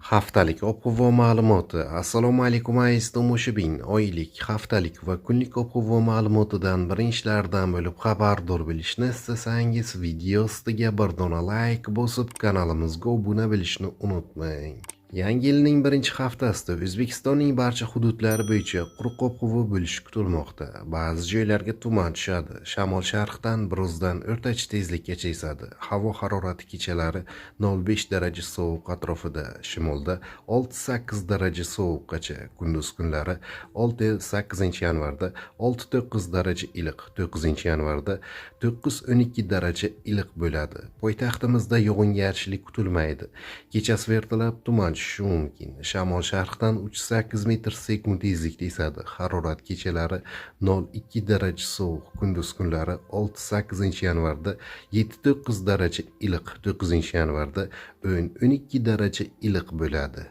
Haftalik o'quv ma'lumoti. Assalomu alaykum aziz tomoshabin. Oylik, haftalik va kunlik o'quv ma'lumotidan birinchilardan bo'lib xabardor bo'lishni istasangiz, video ostiga bir dona like bosib, kanalimizga obuna bo'lishni unutmang. Yangi yilning birinchi haftasida O'zbekistonning barcha hududlari bo'yicha quruq o'quvi bo'lishi kutilmoqda. Ba'zi joylarga tuman tushadi. Shamol sharqdan birozdan o'rtacha tezlikkacha esadi. Havo harorati kechalari 0,5 daraja sovuq atrofida, shimolda 6-8 daraja sovuqqacha, kunduz kunlari 6-8 yanvarda 6-9 daraja iliq, 9 yanvarda 9-12 daraja iliq bo'ladi. Poytaxtimizda yog'ingarchilik kutilmaydi. Kechasi ertalab tuman tushishi mumkin. Shamol sharqdan 3-8 metr sekund tezlikda esadi. Harorat kechalari 0,2 daraja sovuq, kunduz kunlari 6-8 yanvarda 7-9 daraja iliq, 9 yanvarda 10-12 daraja iliq bo'ladi.